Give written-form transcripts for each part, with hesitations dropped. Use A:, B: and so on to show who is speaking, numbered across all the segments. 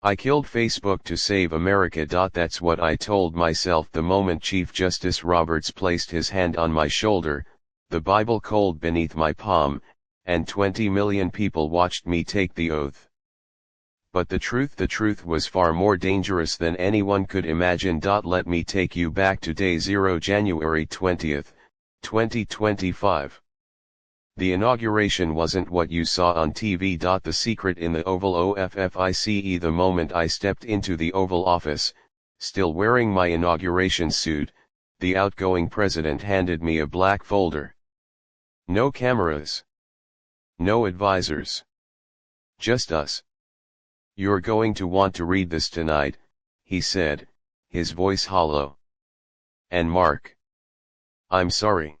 A: I killed Facebook to save America. That's what I told myself the moment Chief Justice Roberts placed his hand on my shoulder, the Bible cold beneath my palm, and 20 million people watched me take the oath. But the truth was far more dangerous than anyone could imagine. Let me take you back to day 0, January 20th, 2025. The inauguration wasn't what you saw on TV. The secret in the Oval Office. The moment I stepped into the Oval Office, still wearing my inauguration suit, the outgoing president handed me a black folder. No cameras. No advisors. Just us. "You're going to want to read this tonight," he said, his voice hollow. "And Mark, I'm sorry."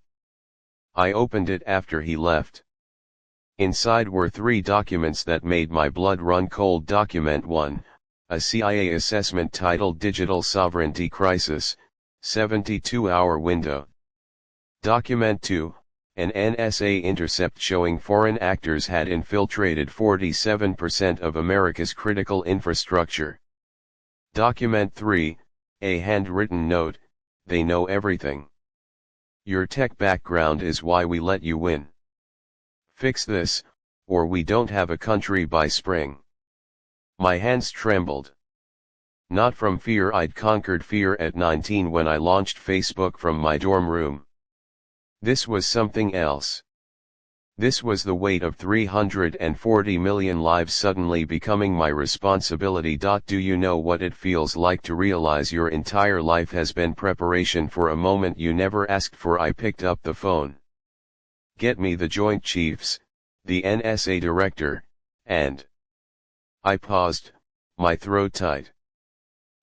A: I opened it after he left. Inside were 3 documents that made my blood run cold. Document 1, a CIA assessment titled Digital Sovereignty Crisis, 72-hour window. Document 2, an NSA intercept showing foreign actors had infiltrated 47% of America's critical infrastructure. Document 3, a handwritten note, "They know everything. Your tech background is why we let you win. Fix this, or we don't have a country by spring." My hands trembled. Not from fear. I'd conquered fear at 19 when I launched Facebook from my dorm room. This was something else. This was the weight of 340 million lives suddenly becoming my responsibility. Do you know what it feels like to realize your entire life has been preparation for a moment you never asked for? I picked up the phone. "Get me the Joint Chiefs, the NSA director, and..." I paused, my throat tight.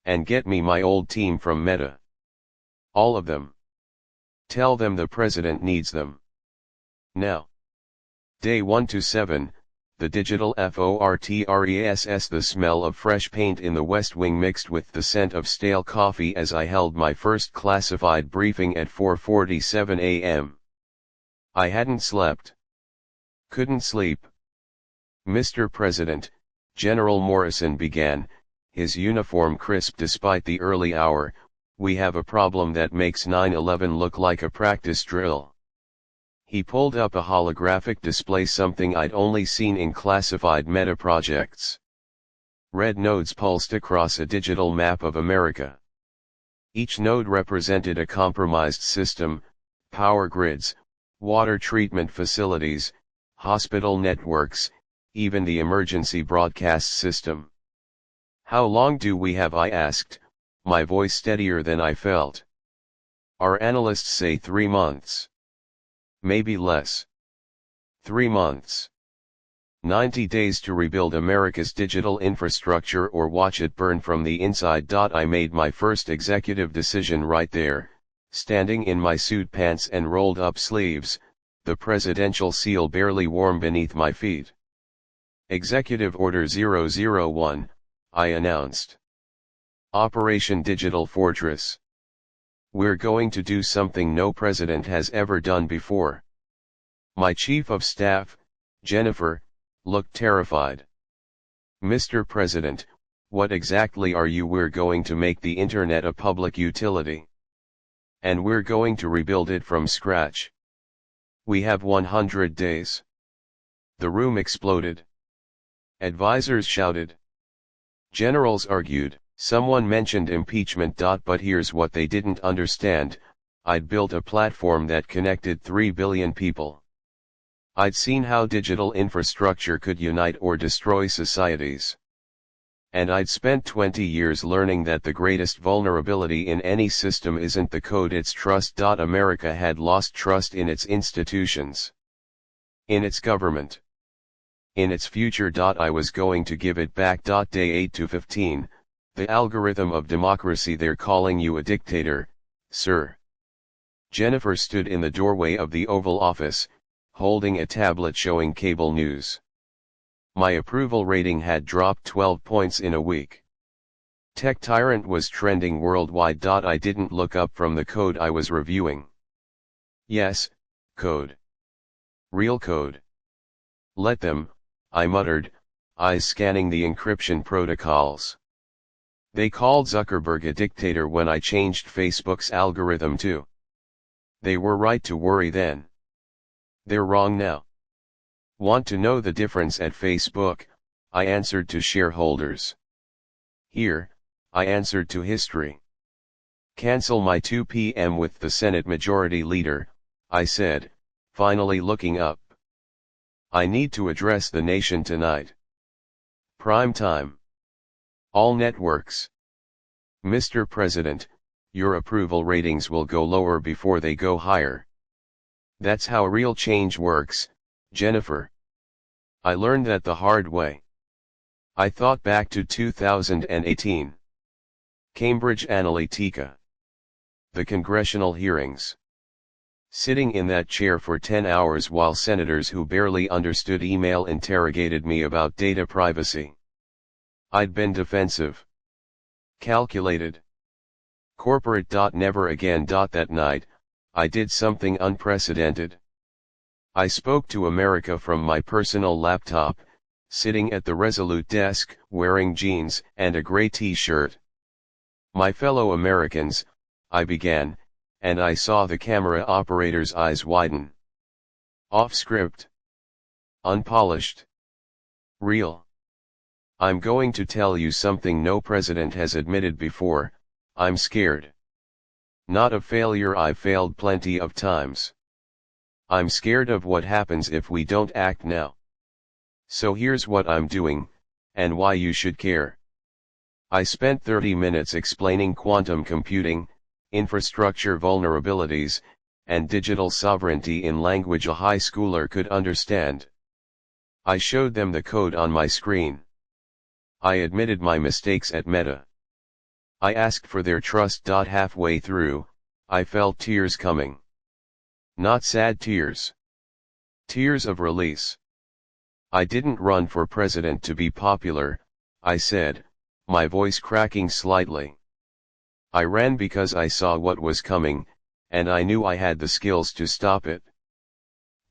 A: "And get me my old team from Meta. All of them. Tell them the president needs them. Now." Day 1 to 7, the digital fortress. The smell of fresh paint in the West Wing mixed with the scent of stale coffee as I held my first classified briefing at 4:47 a.m. I hadn't slept. Couldn't sleep. "Mr. President," General Morrison began, his uniform crisp despite the early hour, "we have a problem that makes 9/11 look like a practice drill." He pulled up a holographic display, something I'd only seen in classified meta projects. Red nodes pulsed across a digital map of America. Each node represented a compromised system: power grids, water treatment facilities, hospital networks, even the emergency broadcast system. "How long do we have?" I asked, my voice steadier than I felt. "Our analysts say 3 months. Maybe less. 3 months. 90 days to rebuild America's digital infrastructure or watch it burn from the inside." I made my first executive decision right there, standing in my suit pants and rolled up sleeves, the presidential seal barely warm beneath my feet. "Executive Order 001, I announced. Operation Digital Fortress. We're going to do something no president has ever done before." My chief of staff, Jennifer, looked terrified. "Mr. President, what exactly are you?" "We're going to make the internet a public utility. And we're going to rebuild it from scratch. We have 100 days. The room exploded. Advisors shouted. Generals argued. Someone mentioned impeachment. But here's what they didn't understand: I'd built a platform that connected 3 billion people. I'd seen how digital infrastructure could unite or destroy societies. And I'd spent 20 years learning that the greatest vulnerability in any system isn't the code, it's trust. America had lost trust in its institutions, in its government, in its future. I was going to give it back. Day 8 to 15. The algorithm of democracy. They're calling you a dictator, sir. Jennifer stood in the doorway of the Oval Office, holding a tablet showing cable news. My approval rating had dropped 12 points in a week. Tech Tyrant was trending worldwide. I didn't look up from the code I was reviewing. Yes, code. Real code. Let them, I muttered, eyes scanning the encryption protocols. They called Zuckerberg a dictator when I changed Facebook's algorithm too. They were right to worry then. They're wrong now. Want to know the difference at Facebook? I answered to shareholders. Here, I answered to history. Cancel my 2 p.m. with the Senate Majority Leader, I said, finally looking up. I need to address the nation tonight. Prime time. All networks. Mr. President, your approval ratings will go lower before they go higher. That's how real change works, Jennifer. I learned that the hard way. I thought back to 2018. Cambridge Analytica. The congressional hearings. Sitting in that chair for 10 hours while senators who barely understood email interrogated me about data privacy. I'd been defensive. Calculated. Corporate. Never again. That night, I did something unprecedented. I spoke to America from my personal laptop, sitting at the Resolute desk, wearing jeans and a gray t-shirt. My fellow Americans, I began, and I saw the camera operator's eyes widen. Off script. Unpolished. Real. I'm going to tell you something no president has admitted before. I'm scared. Not of failure. I've failed plenty of times. I'm scared of what happens if we don't act now. So here's what I'm doing, and why you should care. I spent 30 minutes explaining quantum computing, infrastructure vulnerabilities, and digital sovereignty in language a high schooler could understand. I showed them the code on my screen. I admitted my mistakes at Meta. I asked for their trust. Halfway through, I felt tears coming. Not sad tears. Tears of release. I didn't run for president to be popular, I said, my voice cracking slightly. I ran because I saw what was coming, and I knew I had the skills to stop it.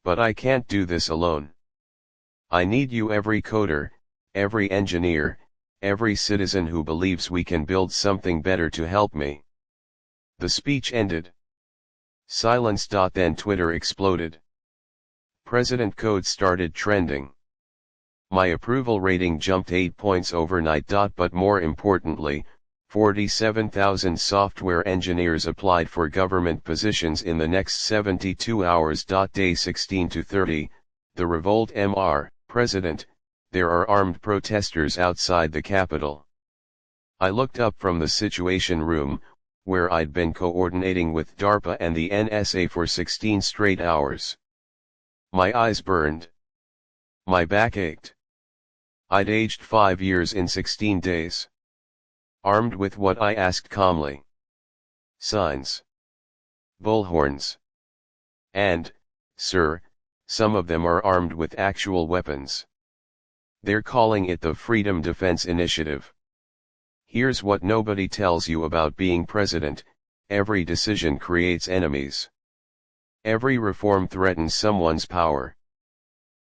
A: But I can't do this alone. I need you, every coder, every engineer, every citizen who believes we can build something better to help me. The speech ended. Silence. Then Twitter exploded. President code started trending. My approval rating jumped 8 points overnight. But more importantly, 47,000 software engineers applied for government positions in the next 72 hours. Day 16 to 30, the revolt. Mr. President, there are armed protesters outside the Capitol. I looked up from the Situation Room, where I'd been coordinating with DARPA and the NSA for 16 straight hours. My eyes burned. My back ached. I'd aged 5 years in 16 days. Armed with what? I asked calmly. Signs. Bullhorns. And, sir, some of them are armed with actual weapons. They're calling it the Freedom Defense Initiative. Here's what nobody tells you about being president: every decision creates enemies. Every reform threatens someone's power.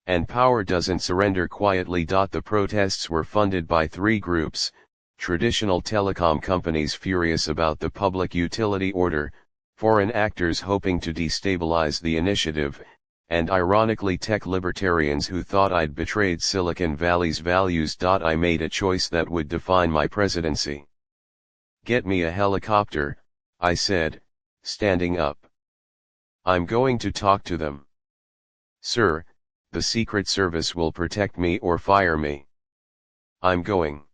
A: And power doesn't surrender quietly. The protests were funded by 3 groups: traditional telecom companies furious about the public utility order, foreign actors hoping to destabilize the initiative, and ironically tech libertarians who thought I'd betrayed Silicon Valley's values. I made a choice that would define my presidency. Get me a helicopter, I said, standing up. I'm going to talk to them. Sir, the Secret Service will protect me or fire me. I'm going.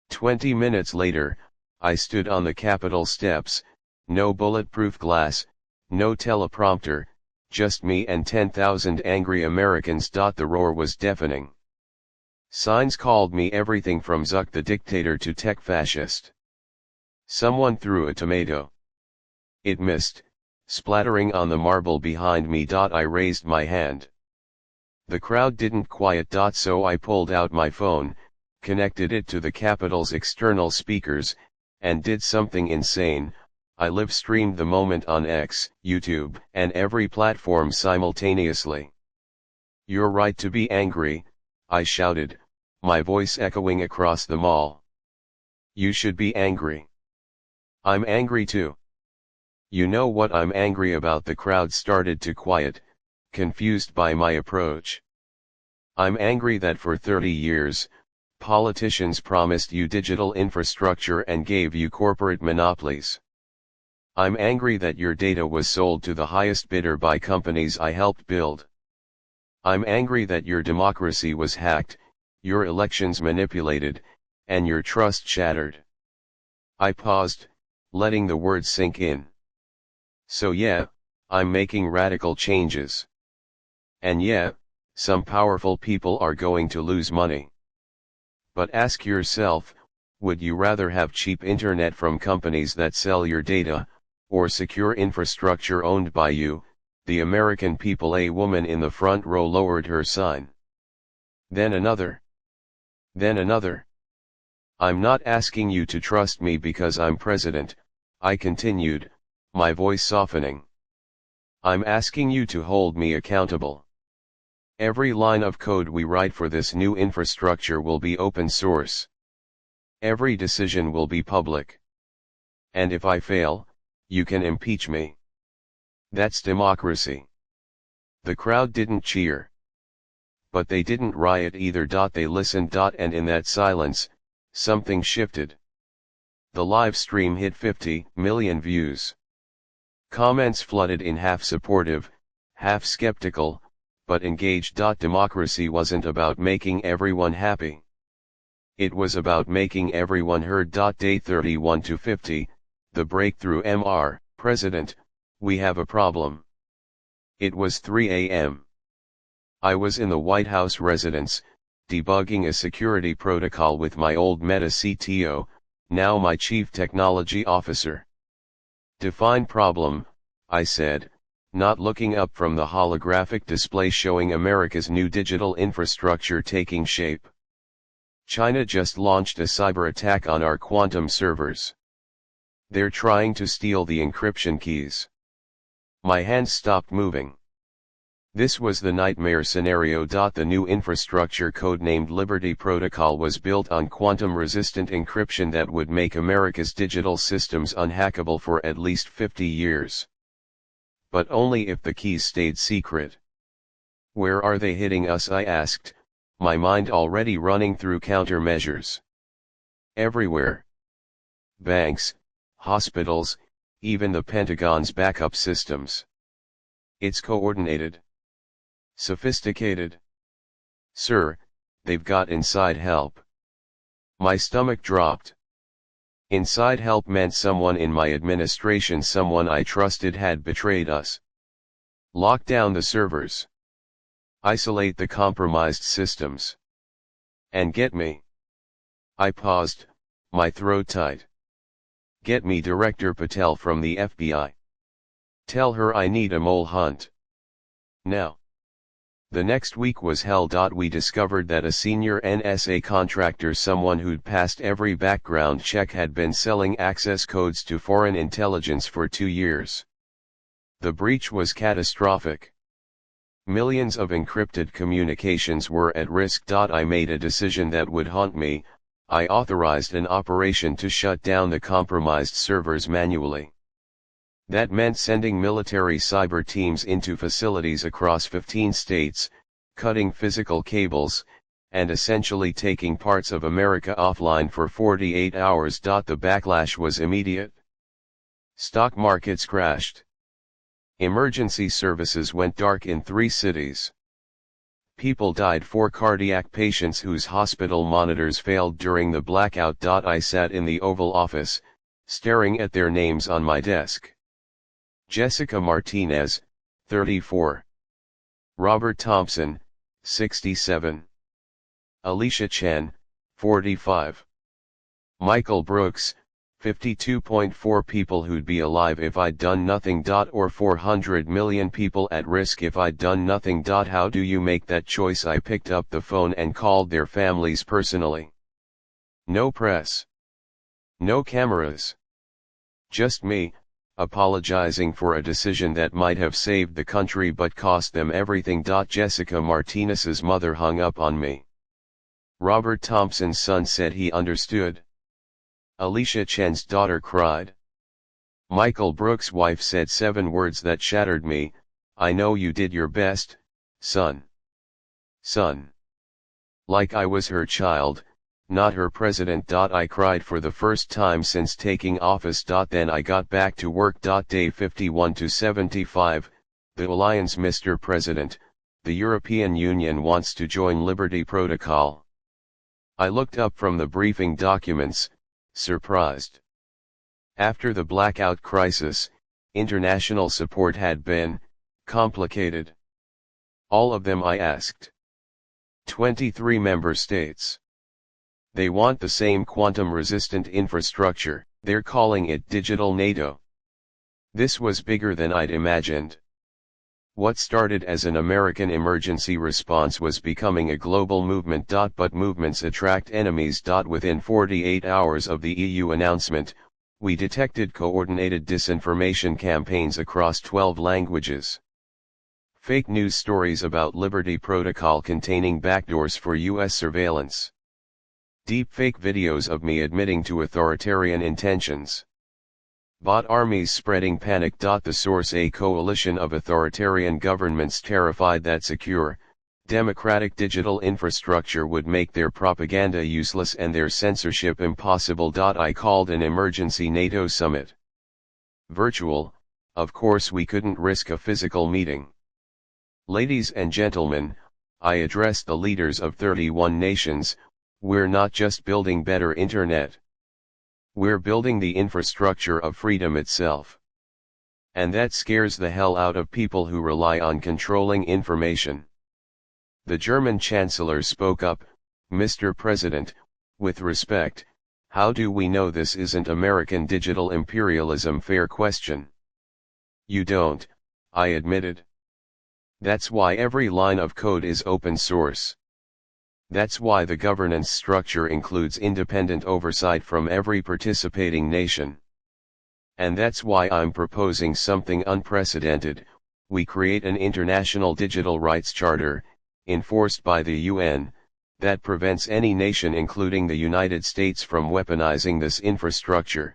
A: 20 minutes later, I stood on the Capitol steps, no bulletproof glass, no teleprompter, just me and 10,000 angry Americans. The roar was deafening. Signs called me everything from Zuck the dictator to tech fascist. Someone threw a tomato. It missed, splattering on the marble behind me. I raised my hand. The crowd didn't quiet. So I pulled out my phone, connected it to the Capitol's external speakers, and did something insane. I live-streamed the moment on X, YouTube, and every platform simultaneously. You're right to be angry, I shouted, my voice echoing across the mall. You should be angry. I'm angry too. You know what I'm angry about? The crowd started to quiet, confused by my approach. I'm angry that for 30 years, politicians promised you digital infrastructure and gave you corporate monopolies. I'm angry that your data was sold to the highest bidder by companies I helped build. I'm angry that your democracy was hacked, your elections manipulated, and your trust shattered. I paused, letting the words sink in. So yeah, I'm making radical changes. And yeah, some powerful people are going to lose money. But ask yourself, would you rather have cheap internet from companies that sell your data, or secure infrastructure owned by you, the American people? A woman in the front row lowered her sign. Then another. Then another. I'm not asking you to trust me because I'm president, I continued, my voice softening. I'm asking you to hold me accountable. Every line of code we write for this new infrastructure will be open source. Every decision will be public. And if I fail, you can impeach me. That's democracy. The crowd didn't cheer. But they didn't riot either. They listened. And in that silence, something shifted. The live stream hit 50 million views. Comments flooded in, half supportive, half skeptical, but engaged. Democracy wasn't about making everyone happy. It was about making everyone heard. Day 31 to 50, the breakthrough. Mr. President, we have a problem. It was 3 a.m. I was in the White House residence, debugging a security protocol with my old Meta CTO, now my Chief Technology Officer. Define problem, I said, not looking up from the holographic display showing America's new digital infrastructure taking shape. China just launched a cyber attack on our quantum servers. They're trying to steal the encryption keys. My hands stopped moving. This was the nightmare scenario. The new infrastructure, codenamed Liberty Protocol, was built on quantum-resistant encryption that would make America's digital systems unhackable for at least 50 years. But only if the keys stayed secret. Where are they hitting us? I asked, my mind already running through countermeasures. Everywhere. Banks, hospitals, even the Pentagon's backup systems. It's coordinated. Sophisticated. Sir, they've got inside help. My stomach dropped. Inside help meant someone in my administration, someone I trusted, had betrayed us. Lock down the servers. Isolate the compromised systems. And get me. I paused, my throat tight. Get me Director Patel from the FBI. Tell her I need a mole hunt. Now. The next week was hell. We discovered that a senior NSA contractor, someone who'd passed every background check, had been selling access codes to foreign intelligence for 2 years. The breach was catastrophic. Millions of encrypted communications were at risk. I made a decision that would haunt me. I authorized an operation to shut down the compromised servers manually. That meant sending military cyber teams into facilities across 15 states, cutting physical cables, and essentially taking parts of America offline for 48 hours. The backlash was immediate. Stock markets crashed. Emergency services went dark in 3 cities. People died. 4 cardiac patients whose hospital monitors failed during the blackout. I sat in the Oval Office, staring at their names on my desk. Jessica Martinez, 34. Robert Thompson, 67. Alicia Chen, 45. Michael Brooks, 52.4 people who'd be alive if I'd done nothing. Or 400 million people at risk if I'd done nothing. How do you make that choice? I picked up the phone and called their families personally. No press. No cameras. Just me, apologizing for a decision that might have saved the country but cost them everything. Jessica Martinez's mother hung up on me. Robert Thompson's son said he understood. Alicia Chen's daughter cried. Michael Brooks' wife said 7 words that shattered me: I know you did your best, son. Son. Like I was her child, not her president. I cried for the first time since taking office. Then I got back to work. Day 51 to 75, the Alliance. Mr. President, the European Union wants to join Liberty Protocol. I looked up from the briefing documents, surprised. After the blackout crisis, international support had been complicated. All of them, I asked. 23 member states. They want the same quantum-resistant infrastructure. They're calling it Digital NATO. This was bigger than I'd imagined. What started as an American emergency response was becoming a global movement. But movements attract enemies. Within 48 hours of the EU announcement, we detected coordinated disinformation campaigns across 12 languages. Fake news stories about Liberty Protocol containing backdoors for US surveillance. Deepfake videos of me admitting to authoritarian intentions. Bot armies spreading panic. The source: a coalition of authoritarian governments terrified that secure, democratic digital infrastructure would make their propaganda useless and their censorship impossible. I called an emergency NATO summit. Virtual, of course. We couldn't risk a physical meeting. Ladies and gentlemen, I addressed the leaders of 31 nations. We're not just building better internet. We're building the infrastructure of freedom itself. And that scares the hell out of people who rely on controlling information. The German Chancellor spoke up: Mr. President, with respect, how do we know this isn't American digital imperialism? Fair question. You don't, I admitted. That's why every line of code is open source. That's why the governance structure includes independent oversight from every participating nation. And that's why I'm proposing something unprecedented: we create an international digital rights charter, enforced by the UN, that prevents any nation, including the United States, from weaponizing this infrastructure.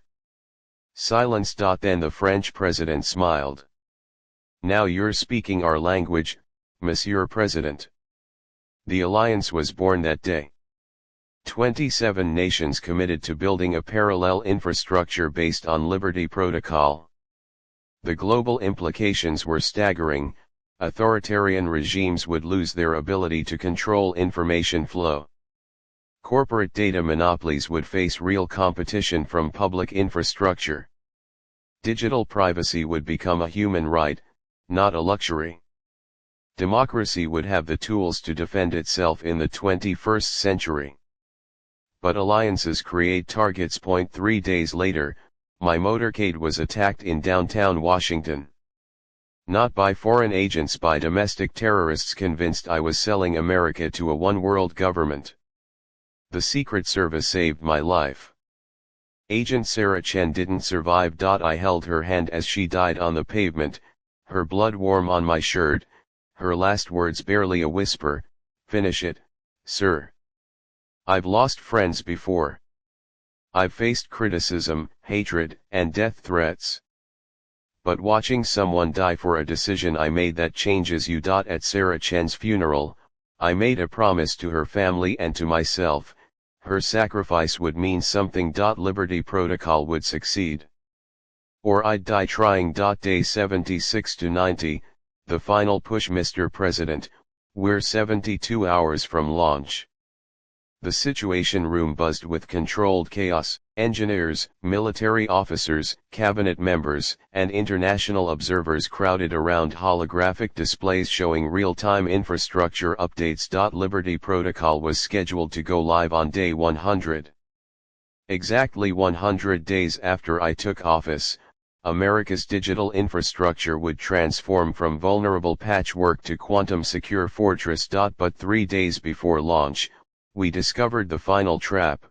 A: Silence. Then the French president smiled. Now you're speaking our language, Monsieur President. The alliance was born that day. 27 nations committed to building a parallel infrastructure based on Liberty Protocol. The global implications were staggering: authoritarian regimes would lose their ability to control information flow. Corporate data monopolies would face real competition from public infrastructure. Digital privacy would become a human right, not a luxury. Democracy would have the tools to defend itself in the 21st century. But alliances create targets. 3 days later, my motorcade was attacked in downtown Washington. Not by foreign agents, by domestic terrorists convinced I was selling America to a one-world government. The Secret Service saved my life. Agent Sarah Chen didn't survive. I held her hand as she died on the pavement, her blood warm on my shirt, her last words barely a whisper: "Finish it, sir." I've lost friends before. I've faced criticism, hatred, and death threats. But watching someone die for a decision I made that changes you. At Sarah Chen's funeral, I made a promise to her family and to myself: her sacrifice would mean something. Liberty Protocol would succeed, or I'd die trying. Day 76 to 90, the final push. Mr. President, we're 72 hours from launch. The Situation Room buzzed with controlled chaos. Engineers, military officers, cabinet members, and international observers crowded around holographic displays showing real-time infrastructure updates. Liberty Protocol was scheduled to go live on day 100. Exactly 100 days after I took office, America's digital infrastructure would transform from vulnerable patchwork to quantum-secure fortress. But 3 days before launch, we discovered the final trap.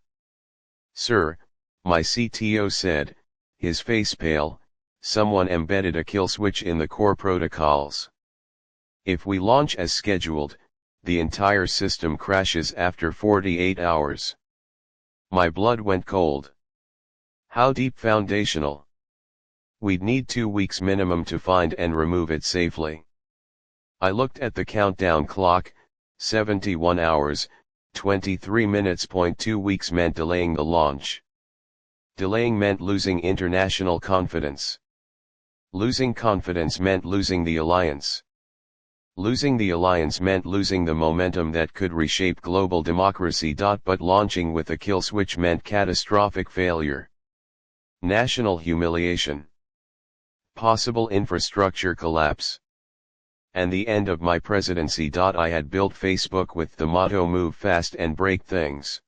A: "Sir," my CTO said, his face pale, "someone embedded a kill switch in the core protocols. If we launch as scheduled, the entire system crashes after 48 hours. My blood went cold. How deep foundational? We'd need 2 weeks minimum to find and remove it safely. I looked at the countdown clock, 71 hours, 23 minutes. 2 weeks meant delaying the launch. Delaying meant losing international confidence. Losing confidence meant losing the alliance. Losing the alliance meant losing the momentum that could reshape global democracy. But launching with a kill switch meant catastrophic failure. National humiliation. Possible infrastructure collapse. And the end of my presidency. I had built Facebook with the motto "Move fast and break things."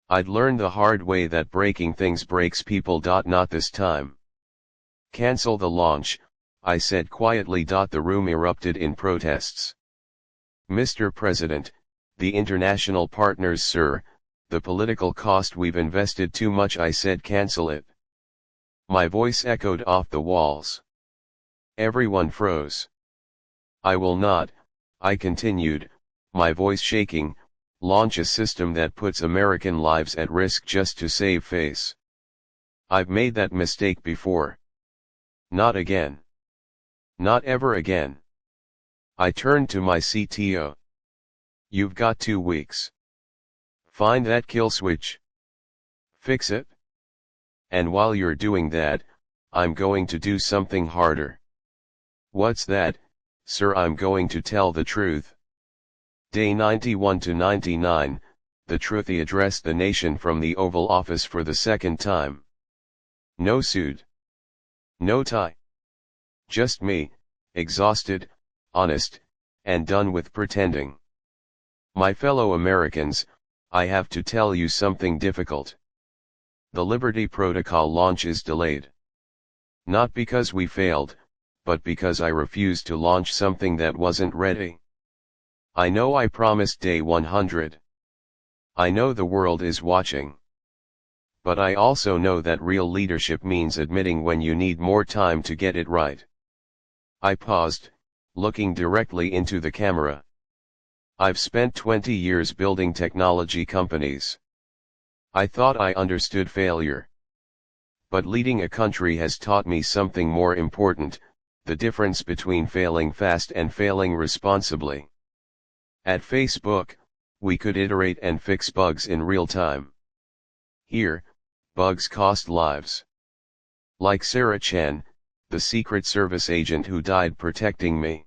A: I'd learned the hard way that breaking things breaks people. Not this time. Cancel the launch, I said quietly. The room erupted in protests. Mr. President, the international partners, sir, the political cost, we've invested too much, I said. Cancel it. My voice echoed off the walls. Everyone froze. I will not, I continued, my voice shaking, launch a system that puts American lives at risk just to save face. I've made that mistake before. Not again. Not ever again. I turned to my CTO. You've got 2 weeks. Find that kill switch. Fix it. And while you're doing that, I'm going to do something harder. What's that, sir? I'm going to tell the truth. Day 91 to 99, the truth. He addressed the nation from the Oval Office for the second time. No suit. No tie. Just me, exhausted, honest, and done with pretending. My fellow Americans, I have to tell you something difficult. The Liberty Protocol launch is delayed. Not because we failed, but because I refused to launch something that wasn't ready. I know I promised day 100. I know the world is watching. But I also know that real leadership means admitting when you need more time to get it right. I paused, looking directly into the camera. I've spent 20 years building technology companies. I thought I understood failure. But leading a country has taught me something more important, the difference between failing fast and failing responsibly. At Facebook, we could iterate and fix bugs in real time. Here, bugs cost lives. Like Sarah Chen, the Secret Service agent who died protecting me.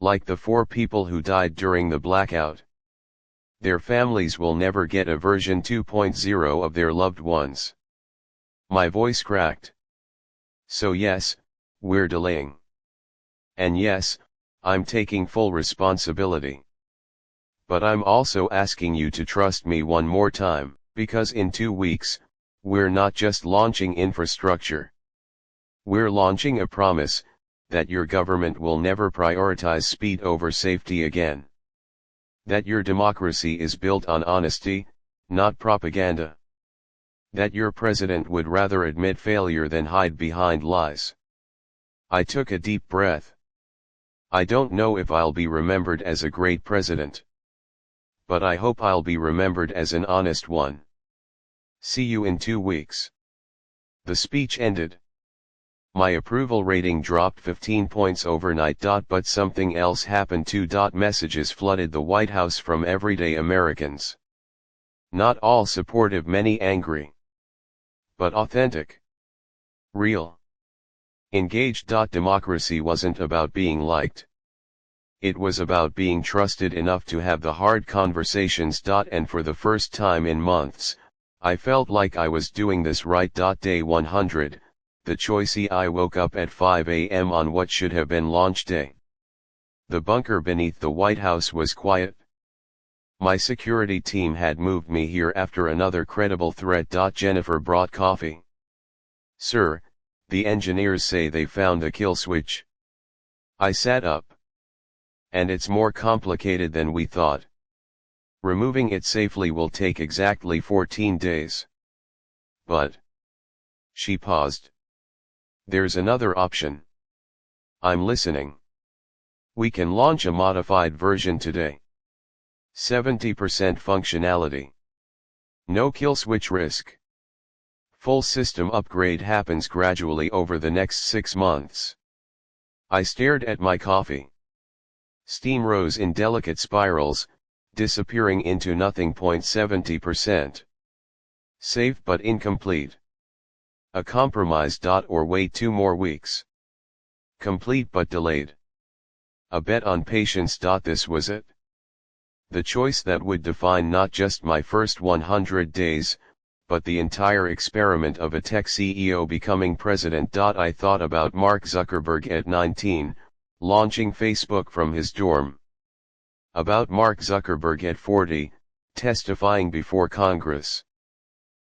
A: Like the 4 people who died during the blackout. Their families will never get a version 2.0 of their loved ones. My voice cracked. So yes, we're delaying. And yes, I'm taking full responsibility. But I'm also asking you to trust me one more time, because in 2 weeks, we're not just launching infrastructure. We're launching a promise, that your government will never prioritize speed over safety again. That your democracy is built on honesty, not propaganda. That your president would rather admit failure than hide behind lies. I took a deep breath. I don't know if I'll be remembered as a great president. But I hope I'll be remembered as an honest one. See you in 2 weeks. The speech ended. My approval rating dropped 15 points overnight. But something else happened too. Messages flooded the White House from everyday Americans. Not all supportive, many angry. But authentic. Real. Engaged. Democracy wasn't about being liked. It was about being trusted enough to have the hard conversations. And for the first time in months, I felt like I was doing this right. Day 100, the choice. I woke up at 5 a.m. on what should have been launch day. The bunker beneath the White House was quiet. My security team had moved me here after another credible threat. Jennifer brought coffee. Sir, the engineers say they found a kill switch. I sat up. And it's more complicated than we thought. Removing it safely will take exactly 14 days. But. She paused. There's another option. I'm listening. We can launch a modified version today. 70% functionality. No kill switch risk. Full system upgrade happens gradually over the next 6 months. I stared at my coffee. Steam rose in delicate spirals, disappearing into nothing. 70%. Safe but incomplete. A compromise. Or wait 2 more weeks. Complete but delayed. A bet on patience. This was it. The choice that would define not just my first 100 days, but the entire experiment of a tech CEO becoming president. I thought about Mark Zuckerberg at 19, launching Facebook from his dorm. About Mark Zuckerberg at 40, testifying before Congress.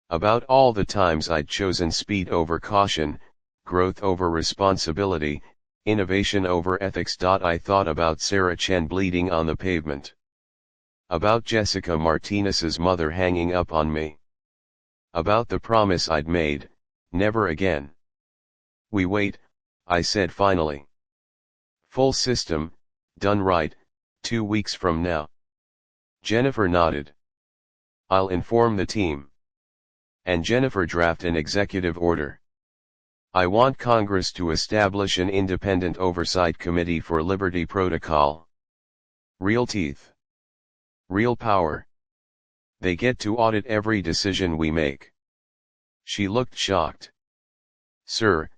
A: About all the times I'd chosen speed over caution, growth over responsibility, innovation over ethics. I thought about Sarah Chen bleeding on the pavement. About Jessica Martinez's mother hanging up on me. About the promise I'd made, never again. We wait, I said finally. Full system, done right, 2 weeks from now. Jennifer nodded. I'll inform the team. And Jennifer draft an executive order. I want Congress to establish an independent oversight committee for Liberty Protocol. Real teeth. Real power. They get to audit every decision we make. She looked shocked. Sir,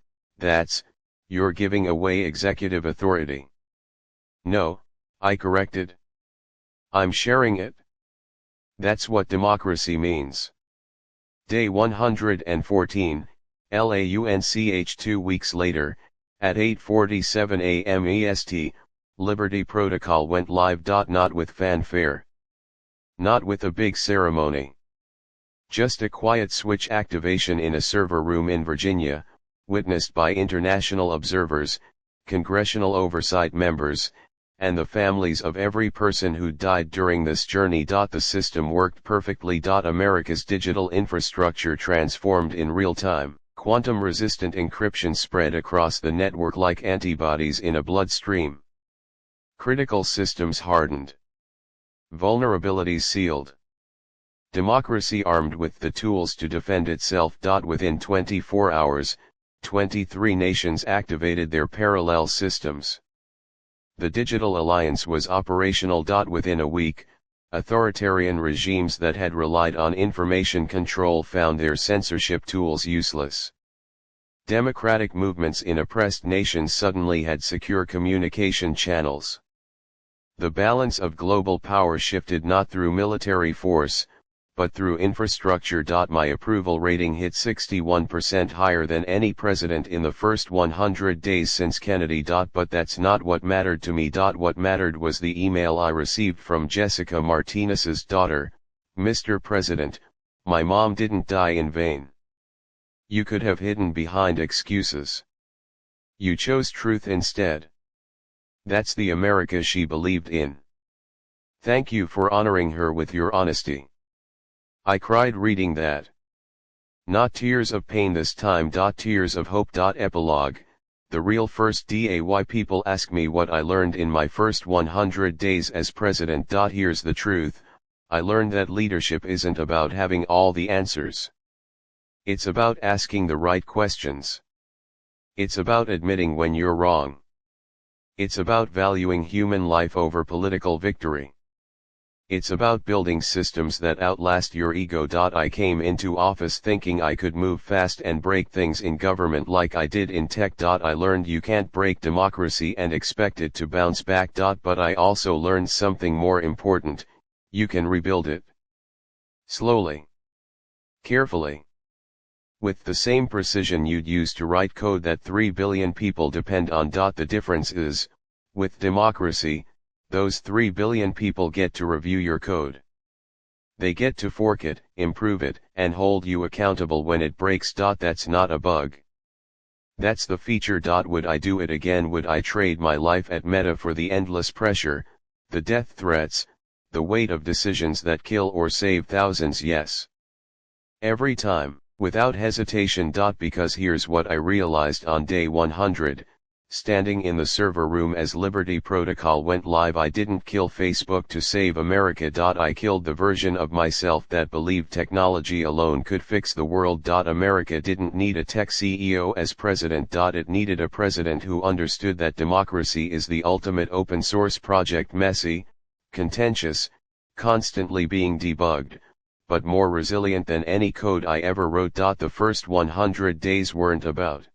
A: you're giving away executive authority. No, I corrected. I'm sharing it. That's what democracy means. Day 114, LAUNCH. 2 weeks later, at 8:47 a.m. EST, Liberty Protocol went live. Not with fanfare. Not with a big ceremony. Just a quiet switch activation in a server room in Virginia, witnessed by international observers, congressional oversight members, and the families of every person who died during this journey. The system worked perfectly. America's digital infrastructure transformed in real time. Quantum-resistant encryption spread across the network like antibodies in a bloodstream. Critical systems hardened. Vulnerabilities sealed. Democracy armed with the tools to defend itself. Within 24 hours, 23 nations activated their parallel systems. The Digital Alliance was operational. Within a week, authoritarian regimes that had relied on information control found their censorship tools useless. Democratic movements in oppressed nations suddenly had secure communication channels. The balance of global power shifted not through military force, but through infrastructure. My approval rating hit 61%, higher than any president in the first 100 days since Kennedy. But that's not what mattered to me. What mattered was the email I received from Jessica Martinez's daughter. Mr. President, my mom didn't die in vain. You could have hidden behind excuses. You chose truth instead. That's the America she believed in. Thank you for honoring her with your honesty. I cried reading that. Not tears of pain this time. Tears of hope. Epilogue, the real first day. People ask me what I learned in my first 100 days as president. Here's the truth, I learned that leadership isn't about having all the answers. It's about asking the right questions. It's about admitting when you're wrong. It's about valuing human life over political victory. It's about building systems that outlast your ego. I came into office thinking I could move fast and break things in government like I did in tech. I learned you can't break democracy and expect it to bounce back. But I also learned something more important, you can rebuild it. Slowly. Carefully. With the same precision you'd use to write code that 3 billion people depend on. The difference is, with democracy, those 3 billion people get to review your code. They get to fork it, improve it, and hold you accountable when it breaks. That's not a bug. That's the feature. Would I do it again? Would I trade my life at Meta for the endless pressure, the death threats, the weight of decisions that kill or save thousands? Yes. Every time. Without hesitation. Because here's what I realized on day 100, Standing in the server room as Liberty Protocol went live. I didn't kill Facebook to save America. I killed the version of myself that believed technology alone could fix the world. America didn't need a tech CEO as president. It needed a president who understood that democracy is the ultimate open source project, messy, contentious, constantly being debugged, but more resilient than any code I ever wrote. The first 100 days weren't about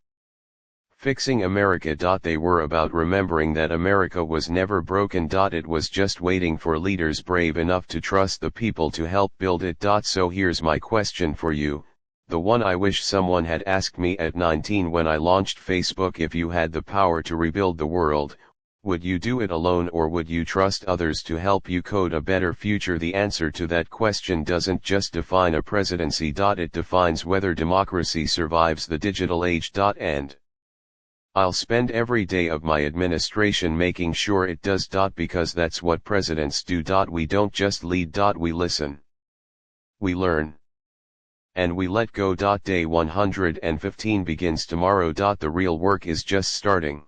A: fixing America. They were about remembering that America was never broken. It was just waiting for leaders brave enough to trust the people to help build it. So here's my question for you, the one I wish someone had asked me at 19 when I launched Facebook. If you had the power to rebuild the world, would you do it alone, or would you trust others to help you code a better future? The answer to that question doesn't just define a presidency. It defines whether democracy survives the digital age. And I'll spend every day of my administration making sure it does. Because that's what presidents do. We don't just lead. We listen. We learn. And we let go. Day 115 begins tomorrow. The real work is just starting.